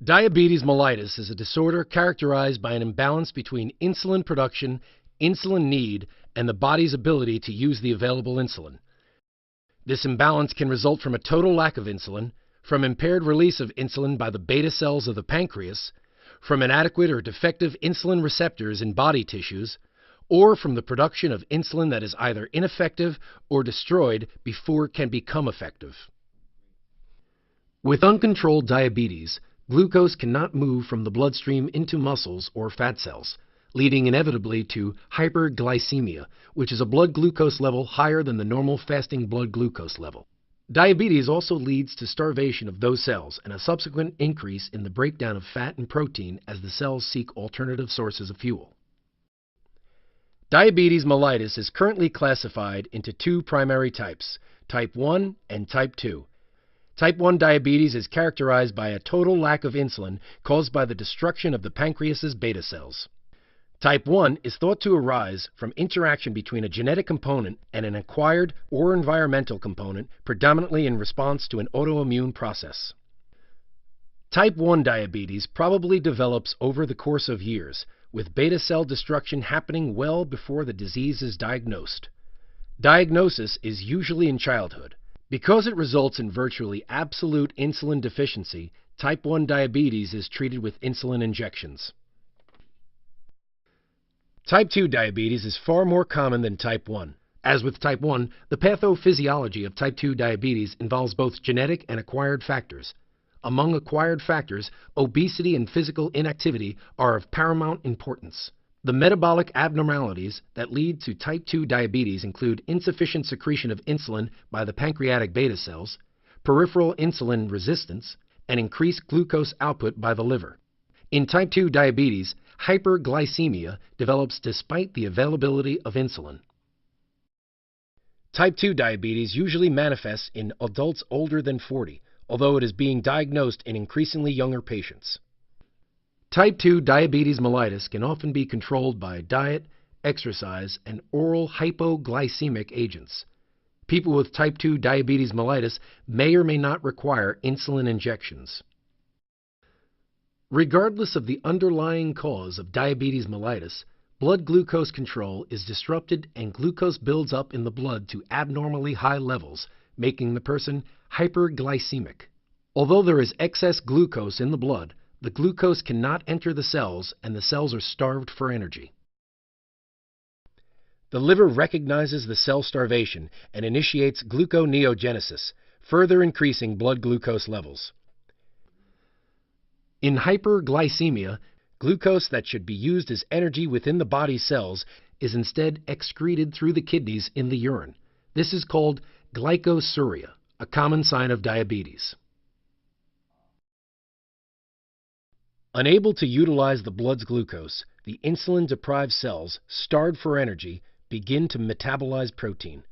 Diabetes mellitus is a disorder characterized by an imbalance between insulin production, insulin need, and the body's ability to use the available insulin. This imbalance can result from a total lack of insulin, from impaired release of insulin by the beta cells of the pancreas, from inadequate or defective insulin receptors in body tissues, or from the production of insulin that is either ineffective or destroyed before it can become effective. With uncontrolled diabetes, glucose cannot move from the bloodstream into muscles or fat cells, leading inevitably to hyperglycemia, which is a blood glucose level higher than the normal fasting blood glucose level. Diabetes also leads to starvation of those cells and a subsequent increase in the breakdown of fat and protein as the cells seek alternative sources of fuel. Diabetes mellitus is currently classified into two primary types, type 1 and type 2. Type 1 diabetes is characterized by a total lack of insulin caused by the destruction of the pancreas's beta cells. Type 1 is thought to arise from interaction between a genetic component and an acquired or environmental component, predominantly in response to an autoimmune process. Type 1 diabetes probably develops over the course of years, with beta cell destruction happening well before the disease is diagnosed. Diagnosis is usually in childhood. Because it results in virtually absolute insulin deficiency, type 1 diabetes is treated with insulin injections. Type 2 diabetes is far more common than type 1. As with type 1, the pathophysiology of type 2 diabetes involves both genetic and acquired factors. Among acquired factors, obesity and physical inactivity are of paramount importance. The metabolic abnormalities that lead to type 2 diabetes include insufficient secretion of insulin by the pancreatic beta cells, peripheral insulin resistance, and increased glucose output by the liver. In type 2 diabetes, hyperglycemia develops despite the availability of insulin. Type 2 diabetes usually manifests in adults older than 40, although it is being diagnosed in increasingly younger patients. Type 2 diabetes mellitus can often be controlled by diet, exercise, and oral hypoglycemic agents. People with type 2 diabetes mellitus may or may not require insulin injections. Regardless of the underlying cause of diabetes mellitus, blood glucose control is disrupted and glucose builds up in the blood to abnormally high levels, making the person hyperglycemic. Although there is excess glucose in the blood, the glucose cannot enter the cells and the cells are starved for energy. The liver recognizes the cell starvation and initiates gluconeogenesis, further increasing blood glucose levels. In hyperglycemia, glucose that should be used as energy within the body's cells is instead excreted through the kidneys in the urine. This is called glycosuria, a common sign of diabetes. Unable to utilize the blood's glucose, the insulin-deprived cells, starved for energy, begin to metabolize protein.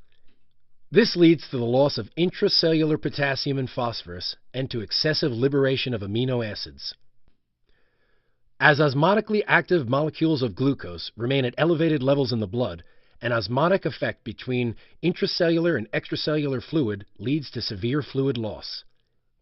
This leads to the loss of intracellular potassium and phosphorus and to excessive liberation of amino acids. As osmotically active molecules of glucose remain at elevated levels in the blood, an osmotic effect between intracellular and extracellular fluid leads to severe fluid loss.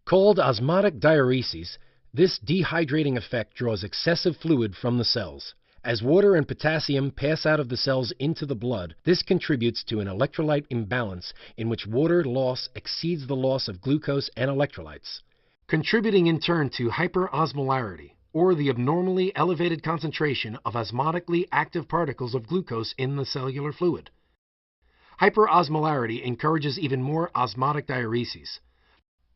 Called osmotic diuresis, this dehydrating effect draws excessive fluid from the cells. As water and potassium pass out of the cells into the blood, this contributes to an electrolyte imbalance in which water loss exceeds the loss of glucose and electrolytes, contributing in turn to hyperosmolarity, or the abnormally elevated concentration of osmotically active particles of glucose in the cellular fluid. Hyperosmolarity encourages even more osmotic diuresis.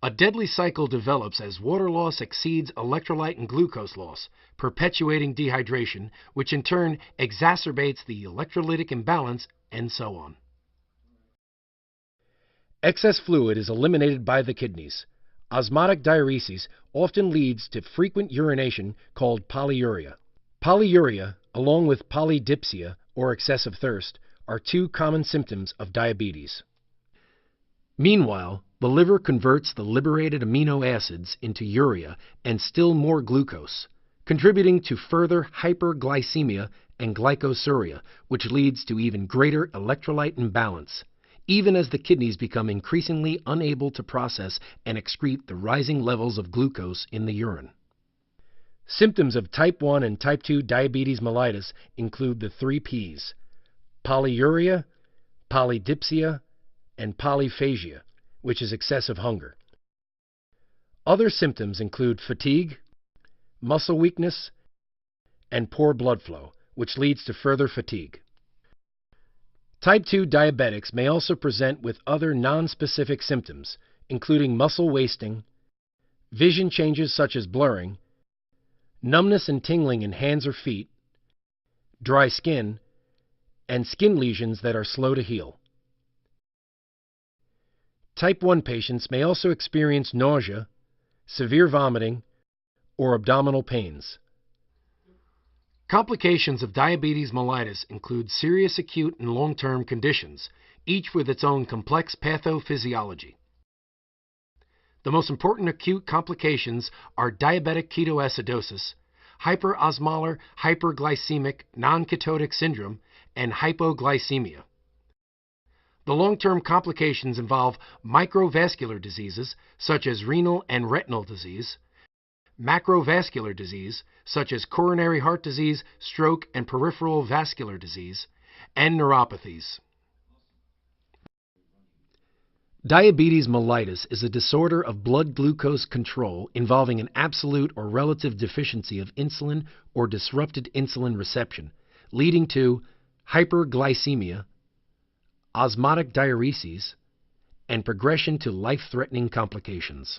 A deadly cycle develops as water loss exceeds electrolyte and glucose loss, perpetuating dehydration, which in turn exacerbates the electrolytic imbalance, and so on. Excess fluid is eliminated by the kidneys. Osmotic diuresis often leads to frequent urination called polyuria. Polyuria, along with polydipsia, or excessive thirst, are two common symptoms of diabetes. Meanwhile, the liver converts the liberated amino acids into urea and still more glucose, contributing to further hyperglycemia and glycosuria, which leads to even greater electrolyte imbalance, even as the kidneys become increasingly unable to process and excrete the rising levels of glucose in the urine. Symptoms of type 1 and type 2 diabetes mellitus include the 3 Ps: polyuria, polydipsia, and polyphagia, which is excessive hunger. Other symptoms include fatigue, muscle weakness, and poor blood flow, which leads to further fatigue. Type 2 diabetics may also present with other nonspecific symptoms, including muscle wasting, vision changes such as blurring, numbness and tingling in hands or feet, dry skin, and skin lesions that are slow to heal. Type 1 patients may also experience nausea, severe vomiting, or abdominal pains. Complications of diabetes mellitus include serious acute and long-term conditions, each with its own complex pathophysiology. The most important acute complications are diabetic ketoacidosis, hyperosmolar hyperglycemic non-ketotic syndrome, and hypoglycemia. The long-term complications involve microvascular diseases such as renal and retinal disease, macrovascular disease such as coronary heart disease, stroke, and peripheral vascular disease, and neuropathies. Diabetes mellitus is a disorder of blood glucose control involving an absolute or relative deficiency of insulin or disrupted insulin reception, leading to hyperglycemia, osmotic diuresis, and progression to life-threatening complications.